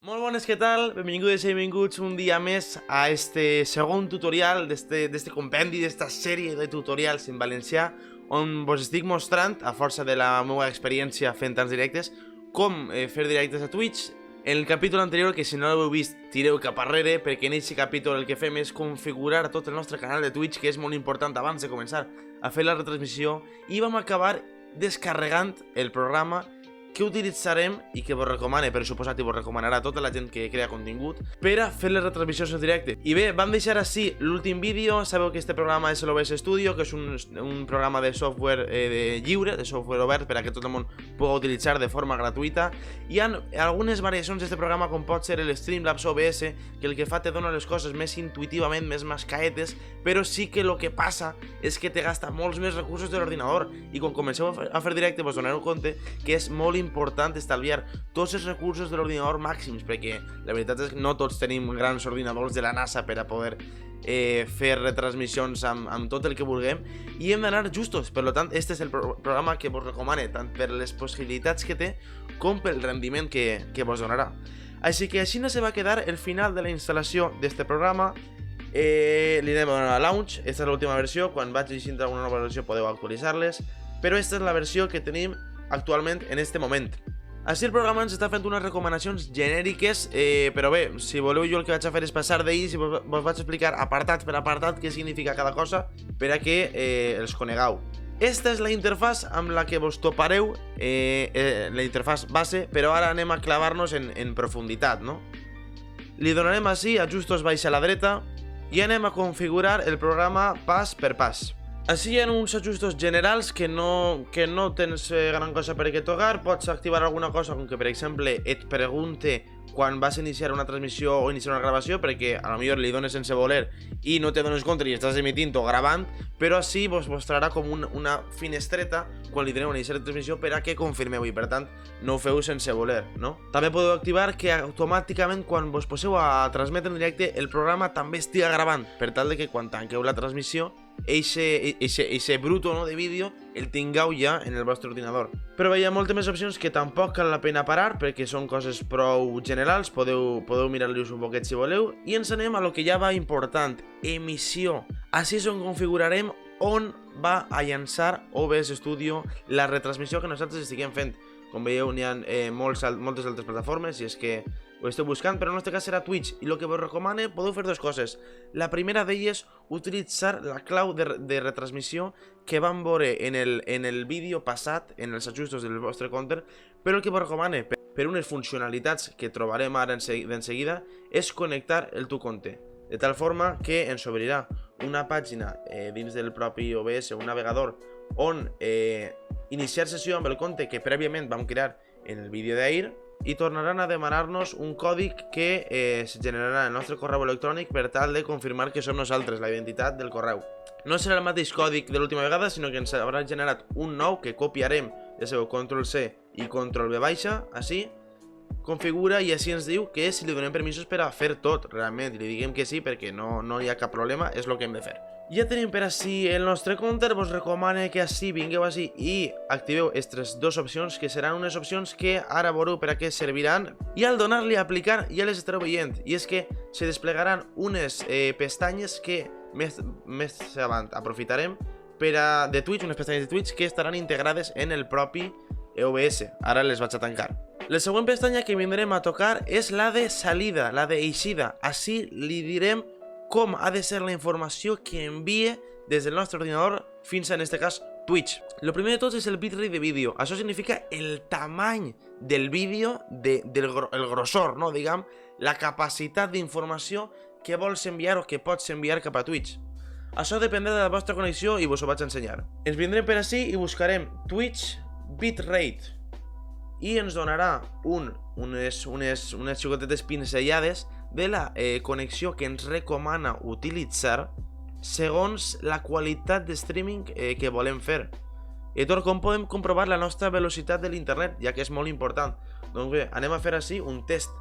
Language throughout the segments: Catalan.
Molt bones, què tal? Benvingudes i benvinguts un dia més a este segon tutorial d'este compendi, d'esta sèrie de tutorials en valencià, on vos estic mostrant, a força de la meva experiència fent tants directes, com fer directes a Twitch. En el capítol anterior, que si no l'heu vist, tireu cap arrere, perquè en aquest capítol el que fem és configurar tot el nostre canal de Twitch, que és molt important abans de començar a fer la retransmissió, i vam acabar descarregant el programa que utilitzarem i que vos recomane, per suposat, i vos recomanarà tota la gent que crea contingut per a fer les retransmissions en directe. I bé, vam deixar així l'últim vídeo. Sabeu que este programa és l'OBS Studio, que és un programa de software lliure, de software obert, per a que tot el món pugui utilitzar de forma gratuïta. Hi ha algunes variacions d'este programa, com pot ser el Streamlabs OBS, que el que fa te dona les coses més intuïtivament, més mascaetes, però sí que el que passa és que te gasta molts més recursos de l'ordinador, i quan comenceu a fer directe vos donareu compte que és molt important estalviar tots els recursos de l'ordinador màxims, perquè la veritat és que no tots tenim grans ordinadors de la NASA per a poder fer retransmissions amb tot el que vulguem, i hem d'anar justos. Per tant, este és el programa que vos recomane, tant per les possibilitats que té com pel rendiment que vos donarà. Així que així no se va quedar el final de la instal·lació d'este programa. Li anem a donar a launch. Esta és l'última versió. Quan vaig llegint alguna nova versió podeu actualitzar-les, però esta és la versió que tenim actualment en este moment. Així el programa ens està fent unes recomanacions genèriques, però bé, si voleu jo el que vaig a fer és passar d'ells i vos vaig explicar apartat per apartat què significa cada cosa per a que els conegueu. Esta és la interfàs amb la que vos topareu, la interfàs base, però ara anem a clavar-nos en profunditat, no? Li donarem així, ajustos baix a la dreta, i anem a configurar el programa pas per pas. Així hi ha uns ajustos generals que no tens gran cosa per què tocar. Pots activar alguna cosa, com que per exemple et pregunte quan vas iniciar una transmissió o iniciar una gravació, perquè a lo millor li dones sense voler i no te dones compte i estàs emitint o gravant, però així vos mostrarà com una finestreta quan li doneu a iniciar la transmissió per a que confirmeu, i per tant no ho feu sense voler, no? També podeu activar que automàticament quan vos poseu a transmetre en directe el programa també estiga gravant, per tal de que quan tanqueu la transmissió eixe bruto de vídeo el tingueu ja en el vostre ordinador. Però hi ha moltes més opcions que tampoc cal la pena parar, perquè són coses prou generals, podeu mirar-los un poquet si voleu, i ens anem a lo que ja va important, emissió. Així és on configurarem on va a llançar OBS Studio la retransmissió que nosaltres estiguem fent. Com veieu, n'hi ha moltes altres plataformes, i és que ho esteu buscant, però en el nostre cas serà Twitch, i el que vos recomane, podeu fer dues coses. La primera d'elles, utilitzar la clau de retransmissió que vam veure en el vídeo passat, en els ajustos del vostre compte, però el que vos recomane, per unes funcionalitats que trobarem ara d'enseguida, és connectar el tu compte, de tal forma que ens obrirà una pàgina dins del propi OBS, un navegador, on iniciar sessió amb el compte que prèviament vam crear en el vídeo d'ahir, i tornaran a demanar-nos un còdic que es generarà en el nostre correu electrònic per tal de confirmar que som nosaltres, la identitat del correu. No serà el mateix còdic de l'última vegada, sinó que ens haurà generat un nou que copiarem, ja sabeu, Ctrl+C i Ctrl+V, així, configura, i així ens diu que si li donem permisos per a fer tot, realment, i li diguem que sí perquè no hi ha cap problema, és el que hem de fer. Ja tenim per així el nostre compte. Vos recomane que així vingueu així i activeu aquestes dues opcions, que seran unes opcions que ara veureu per a què serviran, i al donar-li a aplicar ja les estareu veient, i és que se desplegaran unes pestanyes que més avant aprofitarem de Twitch, unes pestanyes de Twitch que estaran integrades en el propi OBS. Ara les vaig a tancar. La següent pestanya que vindrem a tocar és la de salida, la d'eixida. Així li direm com ha de ser la informació que envie des del nostre ordinador fins a, en aquest cas, Twitch. El primer de tot és el bitrate de vídeo. Això significa el tamany del vídeo, el grossor, no? Diguem, la capacitat d'informació que vols enviar o que pots enviar cap a Twitch. Això dependrà de la vostra connexió i vos ho vaig a ensenyar. Ens vindrem per així i buscarem Twitch bitrate i ens donarà unes xicotetes pinzellades de la connexió que ens recomana utilitzar segons la qualitat de streaming que volem fer. I tot com podem comprovar la nostra velocitat de l'internet, ja que és molt important. Doncs bé, anem a fer així un test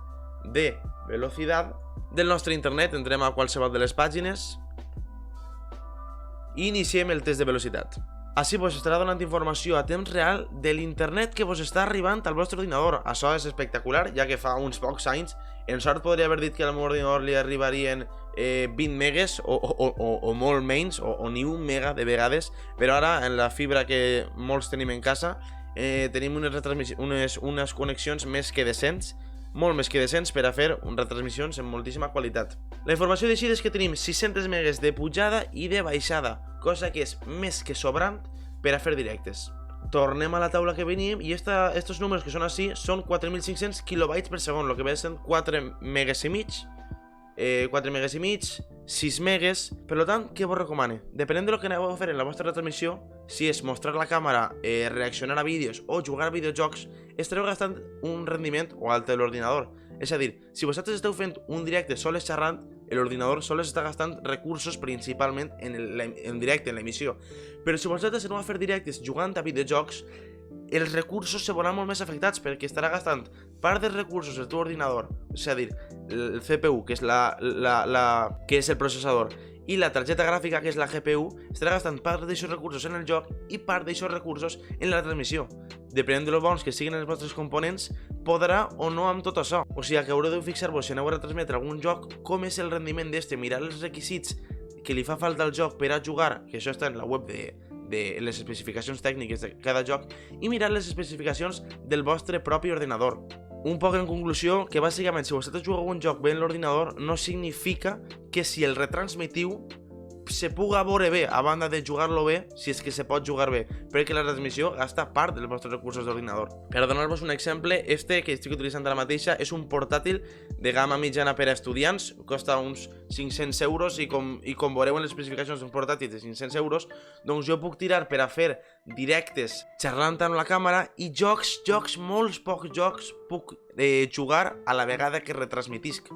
de velocitat del nostre internet. Entrem a qualsevol de les pàgines i iniciem el test de velocitat. Així vos estarà donant informació a temps real de l'internet que vos està arribant al vostre ordinador. Això és espectacular, ja que fa uns pocs anys En sort podria haver dit que al meu ordinador li arribarien 20 megas o molt menys, o ni 1 mega de vegades, però ara en la fibra que molts tenim en casa tenim unes connexions més que decents, molt més que decents per a fer retransmissions amb moltíssima qualitat. La informació d'així és que tenim 600 megas de pujada i de baixada, cosa que és més que sobrant per a fer directes. Tornem a la taula que veníem i estos números que són així són 4.500 kilobytes per segon, el que ve sent 4 megas i mig, 4 megas i mig, 6 megas. Per tant, què vos recomano? Depenent del que aneu a fer en la vostra retransmissió, si és mostrar la càmera, reaccionar a vídeos o jugar a videojocs, estareu gastant un rendiment o alt de l'ordinador. És a dir, si vosaltres esteu fent un directe sols xerrant, l'ordinador sols està gastant recursos principalment en directe, en l'emissió. Però si vosaltres aneu a fer directes jugant a videojocs, els recursos se veuran molt més afectats perquè estarà gastant part dels recursos del teu ordinador, és a dir, el CPU, que és que és el processador, i la targeta gràfica, que és la GPU, estarà gastant part d'aixòs recursos en el joc i part d'aixòs recursos en la transmissió. Depenent de lo bons que siguin els vostres components, podrà o no amb tot això. O sigui que haureu de fixar-vos si aneu a retransmetre algun joc, com és el rendiment d'este, mirar els requisits que li fa falta al joc per a jugar, que això està en la web de les especificacions tècniques de cada joc, i mirar les especificacions del vostre propi ordinador. Un poc en conclusió, que bàsicament si vosaltres jugueu un joc bé en l'ordinador no significa que si el retransmitiu se puga veure bé a banda de jugar-lo bé, si és que se pot jugar bé, perquè la transmissió gasta part dels vostres recursos d'ordinador. Per donar-vos un exemple, este que estic utilitzant ara mateixa és un portàtil de gamma mitjana per a estudiants, costa uns 500 euros i com veureu en les especificacions d'un portàtil de 500 euros, doncs jo puc tirar per a fer directes xerrant amb la càmera i molts pocs jocs puc jugar a la vegada que retransmitisc.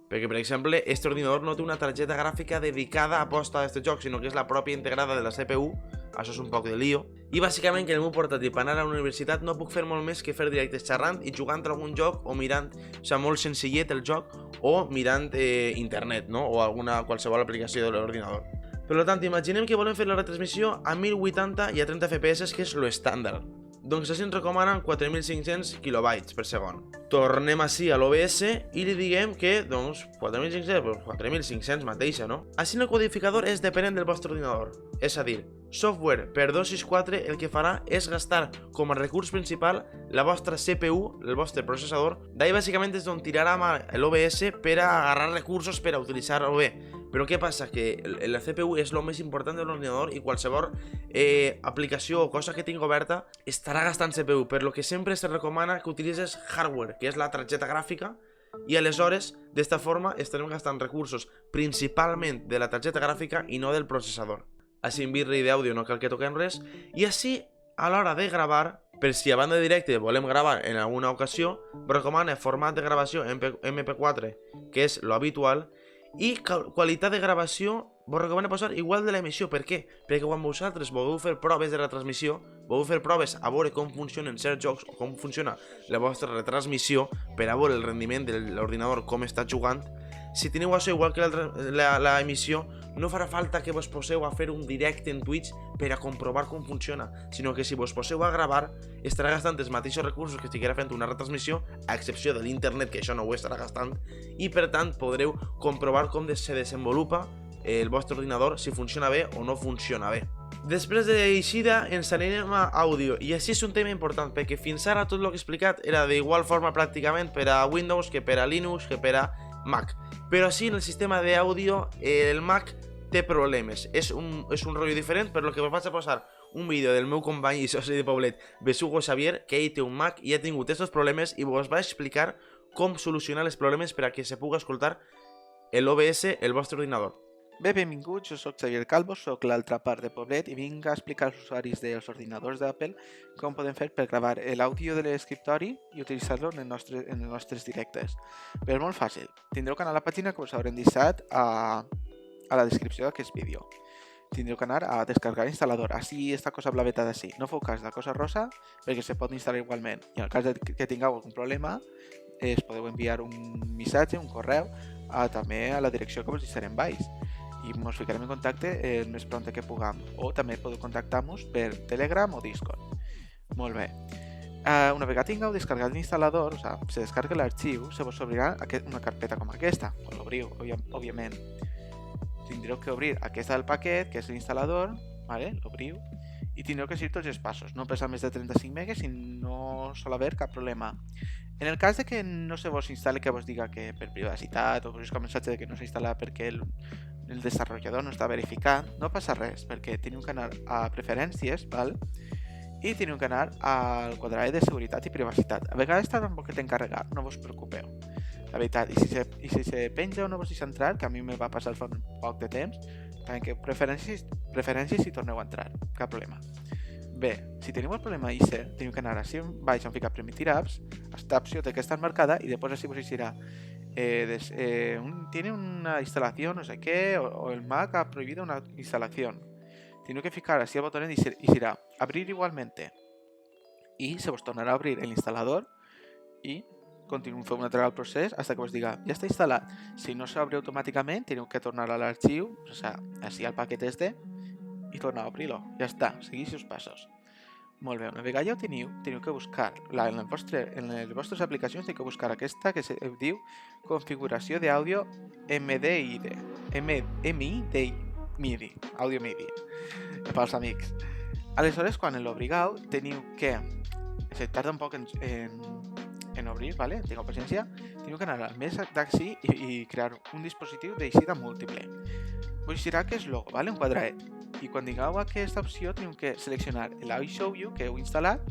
Perquè, per exemple, este ordinador no té una targeta gràfica dedicada a posta a aquest joc, sinó que és la pròpia integrada de la CPU, això és un poc de lío. I bàsicament que en el meu portàtil per anar a la universitat no puc fer molt més que fer directes xerrant i jugant a algun joc o mirant, o sigui, molt senzillet el joc, o mirant internet, no? O qualsevol aplicació de l'ordinador. Per tant, imaginem que volem fer la retransmissió a 1080 i a 30 fps, que és lo estàndard. Doncs així ens recomanen 4.500 kilobytes per segon. Tornem així a l'OBS i li diguem que, doncs, 4.500, 4.500 mateixa, no? Així el codificador és depenent del vostre ordinador. És a dir, software per 264 el que farà és gastar com a recurs principal la vostra CPU, el vostre processador. D'ahí bàsicament és d'on tirarà l'OBS per a agarrar recursos per a utilitzar-ho bé. Però què passa? Que la CPU és el més important de l'ordinador i qualsevol aplicació o cosa que tingui oberta estarà gastant CPU, per lo que sempre se recomana que utilitzes hardware, que és la targeta gràfica, i aleshores d'esta forma estarem gastant recursos principalment de la targeta gràfica i no del processador. Així en bitrate d'àudio no cal que toquem res, i així a l'hora de gravar, per si a banda de directe volem gravar en alguna ocasió, recomana format de gravació MP4, que és lo habitual, i qualitat de gravació vos recomano posar igual de l'emissió. Per què? Perquè quan vosaltres voleu fer proves de retransmissió, voleu fer proves a veure com funcionen certs jocs o com funciona la vostra retransmissió per a veure el rendiment de l'ordinador, com està jugant, si teniu això igual que l'emissió, no farà falta que vos poseu a fer un directe en Twitch per a comprovar com funciona, sinó que si vos poseu a gravar estarà gastant els mateixos recursos que estiguera fent una retransmissió, a excepció de l'internet, que això no ho estarà gastant, i per tant podreu comprovar com se desenvolupa el vostre ordinador, si funciona bé o no funciona bé. Després d'eixida ens anirem a àudio, i així és un tema important, perquè fins ara tot el que he explicat era d'igual forma pràcticament per a Windows que per a Linux que per a Mac. Però així en el sistema d'àudio el Mac té problemes, és un rotllo diferent, per lo que vos vaig a posar un vídeo del meu company i soci de Poblet, Besugo Xavier, que ell té un Mac i ha tingut aquests problemes i vos va explicar com solucionar els problemes per a que se pugui escoltar l'OBS el vostre ordinador. Bé, benvinguts, jo soc Xavier Calvo, soc l'altra part de Poblet i vinc a explicar als usuaris dels ordinadors d'Apple com podem fer per gravar l'àudio de l'escriptori i utilitzar-lo en els nostres directes. Però és molt fàcil, tindreu que anar a la pàgina que us haurem deixat a la descripció d'aquest vídeo. Tindreu que anar a descargar l'instal·lador, així esta cosa blaveta d'ací. No feu cas de la cosa rosa perquè se pot instal·lar igualment. I en el cas que tingueu algun problema, es podeu enviar un missatge, un correu, també a la direcció que us deixarem baix. I ens ficarem en contacte el més pront que puguem, o també podeu contactar-nos per Telegram o Discord. Molt bé. Una vegada tingueu descargat l'instal·lador, o sigui, se descarga l'arxiu, se vos obrirà una carpeta com aquesta. Quan l'obriu, òbviament, tindreu que obrir aquesta del paquet, que és l'instal·lador, vale? L'obriu, i tindreu que seguir tots els passos. No pesa més de 35 megas i no sol haver cap problema. En el cas de que no se vos instal·li que vos diga que per privacitat o vos un missatge de que no s'instal·la perquè el desenvolupador no està verificat, no passa res, perquè teniu que anar a preferències, val? I teniu que anar al quadrat de seguretat i privacitat. A vegades està un poquet encarregat, no vos preocupeu. La veritat, i si se penja o no vos deixa entrar, que a mi me va passar fa un poc de temps, tanqueu preferències i torneu a entrar, cap problema. Bé, si teniu el problema ISE, teniu que anar així baix on fica Permitir apps, esta opció té que estar marcada i després així vos dirà tiene una instalación, no sé qué, o el Mac ha prohibido una instalación. Tiene que ficar así el botón y dirá abrir igualmente. Y se vos tornará a abrir el instalador y continuem fent un altre procés hasta que vos diga ja està instal·lat. Si no s'obre automàticament, teniu que tornar a l'arxiu, o sea, així al paquet este, i tornar a obrir-lo. Ja està, seguís els passos. Molt bé, una vegada ja ho teniu que buscar, en les vostres aplicacions teniu que buscar aquesta que es diu configuració d'àudio MIDI, àudio MIDI, pels amics. Aleshores, quan l'obrigueu, teniu que, se tarda un poc en obrir, ¿vale? Tingueu paciència, teniu que anar al més d'ací i crear un dispositiu d'eixida múltiple. Vos dirà que és logo, ¿vale? Un quadradet. I quan tingueu aquesta opció teniu que seleccionar el I Show You que heu instal·lat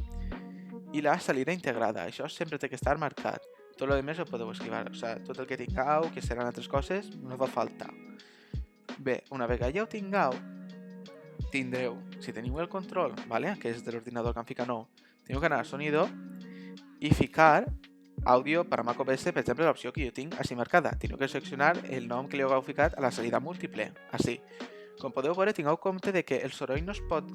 i la salida integrada. Això sempre té que estar marcat. Tot el més ho podeu esquivar. O sigui, tot el que tingueu, que seran altres coses, no fa falta. Bé, una vegada ja ho tindreu, si teniu el control, ¿vale? Que és de l'ordinador que em fica nou, teniu que anar a Sonido i ficar àudio per a Mac OS, per exemple, l'opció que jo tinc així marcada. Teniu que seleccionar el nom que li heu ficat a la salida múltiple, així. Com podeu veure, tingueu compte de que el soroll no es pot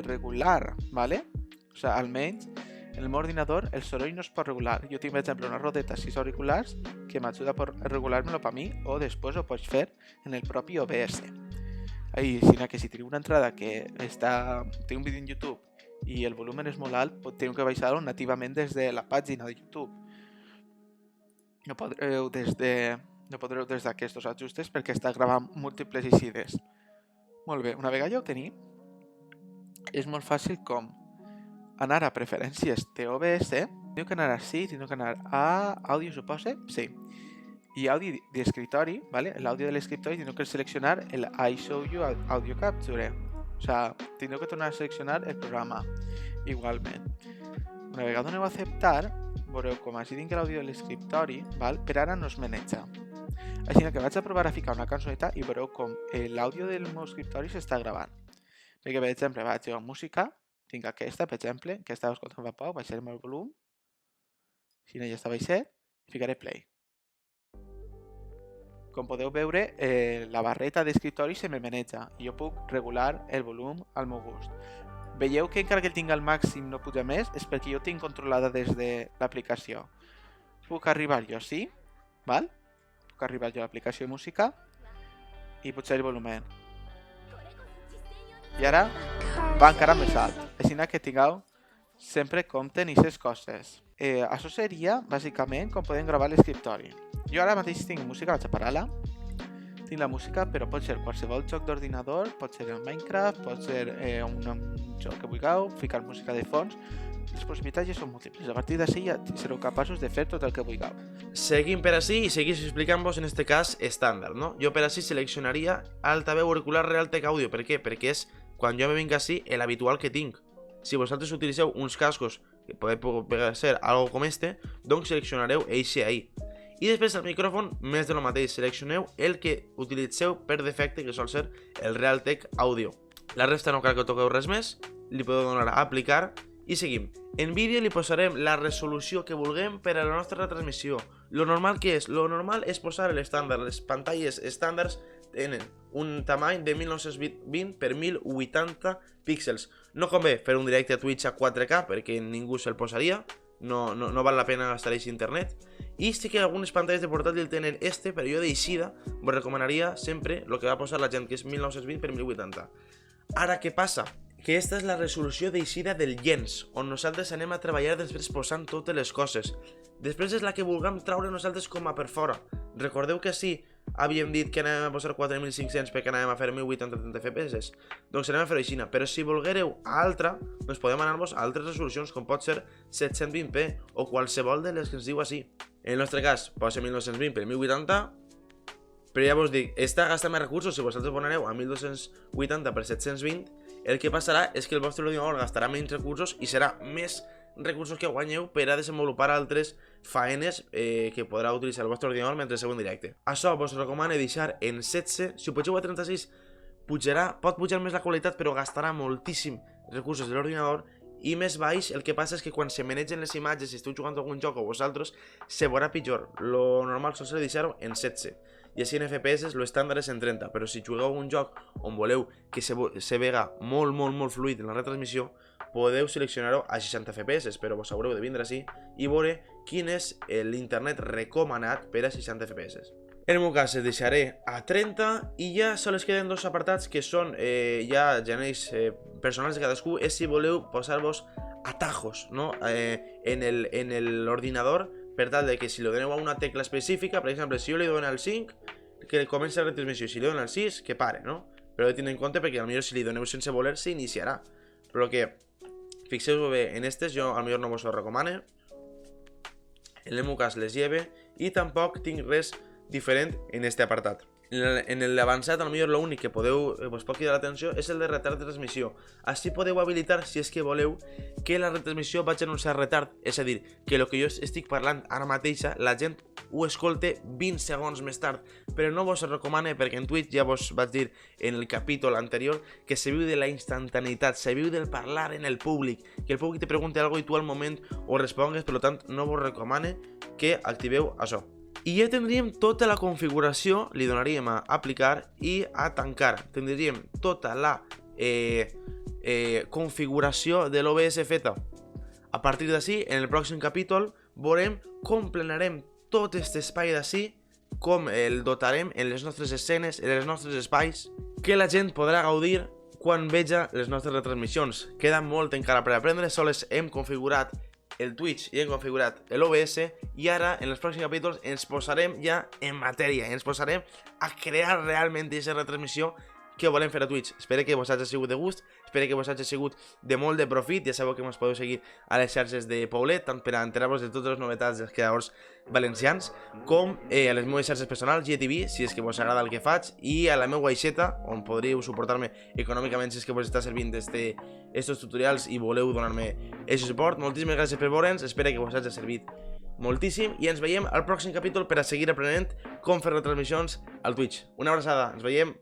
regular, ¿vale? O sigui, almenys en el meu ordinador el soroll no es pot regular. Jo tinc, per exemple, una rodeta 6 auriculars que m'ajuda a regular-me-lo per mi o després ho pots fer en el propi OBS. Ahí, si teniu una entrada que té un vídeo en YouTube i el volum és molt alt, teniu que baixar-lo nativament des de la pàgina de YouTube. No podreu des d'aquests ajustes perquè està gravant múltiples eixides. Molt bé, una vegada ja ho tenim, és molt fàcil com anar a preferències d'OBS, teniu que anar així, teniu que anar a àudio, suposa? Sí. I àudio d'escriptori, ¿vale? L'àudio de l'escriptori teniu que seleccionar el I Show You Audio Capture. O sigui, teniu que tornar a seleccionar el programa igualment. Una vegada aneu a acceptar, veureu com així tinc l'àudio de l'escriptori, per ara no es maneja. Així que vaig a provar a ficar una cançoneta i veureu com l'àudio del meu escriptori s'està gravant. Perquè, per exemple, vaig a música, tinc aquesta, per exemple, que estava escoltant fa poc, baixarem el volum, així ja està baixat, i ficaré play. Com podeu veure, la barreta d'escriptori se me maneja i jo puc regular el volum al meu gust. Veieu que encara que el tinc al màxim no puja més, és perquè jo tinc controlada des de l'aplicació. Puc arribar jo així, val? Puc arribar jo a l'aplicació de música i pujar el volum. I ara va encara més alt. Així que tingueu sempre compte en aquestes coses. Això seria, bàsicament, com podem gravar l'escriptori. Jo ara mateix tinc música, vaig a parar-la. Tinc la música, però pot ser qualsevol joc d'ordinador, pot ser el Minecraft, pot ser un joc que vulgueu, ficar música de fons. Les possibilitats ja són múltiples. A partir d'ací ja sereu capaços de fer tot el que vulgueu. Seguim per així i seguís explicant-vos en este cas estàndard, no? Jo per així seleccionaria altaveu auricular Realtek Audio. Per què? Perquè és, quan jo me vinc així, l'habitual que tinc. Si vosaltres utilitzeu uns cascos que poden ser algo com este, doncs seleccionareu eixe ahí. I després el micròfon, més de lo mateix, seleccioneu el que utilitzeu per defecte, que sol ser el Realtek Audio. La resta no cal que toqueu res més, li podeu donar a aplicar i seguim. En vídeo li posarem la resolució que vulguem per a la nostra retransmissió. Lo normal que és? Lo normal és posar l'estàndard. Les pantalles estàndards tenen un tamany de 1920 per 1080 píxels. No convé fer un directe a Twitch a 4K perquè ningú se'l posaria. No val la pena gastar aquest internet. I sí que algunes pantalles de portàtil tenen este, però jo d'eixida vos recomanaria sempre el que va posar la gent, que és 1920 per 1080. Ara, què passa? que esta és la resolució d'eixida del llenç, on nosaltres anem a treballar després posant totes les coses. Després és la que vulguem traure nosaltres com a per fora. Recordeu que sí, havíem dit que anàvem a posar 4500 perquè anàvem a fer 1080-30 FPS? Doncs anem a fer-ho així, però si volguereu a altra, doncs podem anar-vos a altres resolucions, com pot ser 720p o qualsevol de les que ens diu així. En el nostre cas, posa 1920 per 1080, però ja vos dic, està gastant més recursos. Si vosaltres ponareu a 1280 per 720, el que passarà és que el vostre ordinador gastarà menys recursos i serà més recursos que guanyeu per a desenvolupar altres faenes que podrà utilitzar el vostre ordinador mentre segueu en directe. Això vos recomano deixar en 16, si ho pugeu a 36 pot pujar més la qualitat, però gastarà moltíssim recursos de l'ordinador, i més baix el que passa és que quan se manegen les imatges, si esteu jugant algun joc o vosaltres, se veurà pitjor. Lo normal sol ser deixar-ho en 16. I així en FPS l'estàndard és en 30, però si jugueu un joc on voleu que se vega molt fluid en la retransmissió, podeu seleccionar-ho a 60 FPS, però vos haureu de vindre així i veure quin és l'internet recomanat per a 60 FPS. En el meu cas es deixaré a 30 i ja sols queden dos apartats que són ja genèrics personals de cadascú, és si voleu posar-vos atajos, no? en l'ordinador, per tal de que si li doneu a una tecla específica, per exemple, si jo li dono al 5, que comenci la retransmissió, si li dono al 6, que pare, no? Però heu de tenir en compte perquè potser si li doneu sense voler s'iniciarà. Però que fixeu-vos bé en aquestes, jo potser no vos ho recomano. En el meu cas les lleve i tampoc tinc res diferent en este apartat. En l'avançat, potser l'únic que vos pot cridar l'atenció és el de retard de transmissió. Així podeu habilitar, si és que voleu, que la retransmissió vagi anunciar retard. És a dir, que el que jo estic parlant ara mateixa, la gent ho escolte 20 segons més tard. Però no vos ho recomano perquè en Twitch ja vos vaig dir en el capítol anterior que se viu de la instantaneïtat, se viu del parlar en el públic, que el públic te pregunti alguna cosa i tu al moment ho respongues, per tant no vos recomano que activeu això. I ja tindríem tota la configuració, li donaríem a aplicar i a tancar. Tindríem tota la configuració de l'OBS feta. A partir d'ací, en el pròxim capítol, veurem com plenarem tot aquest espai d'ací, com el dotarem en les nostres escenes, en els nostres espais, que la gent podrà gaudir quan veja les nostres retransmissions. Queda molt encara per aprendre, sols hem configurat el Twitch i hem configurat l'OBS i ara en els pròxims capítols ens posarem ja en matèria, ens posarem a crear realment aquesta retransmissió que volem fer a Twitch. Espero que vos hagi sigut de gust, espero que vos hagi sigut de molt de profit. Ja sabeu que ens podeu seguir a les xarxes de Paulet, tant per a enterar-vos de totes les novetats dels creadors valencians, com a les meves xarxes personals, GTV, si és que vos agrada el que faig, i a la meva aixeta, on podríeu suportar-me econòmicament si és que vos està servint estos tutorials i voleu donar-me aquest suport. Moltíssimes gràcies per veure'ns, espero que vos hagi servit moltíssim i ens veiem al pròxim capítol per a seguir aprenent com fer retransmissions al Twitch. Una abraçada, ens veiem.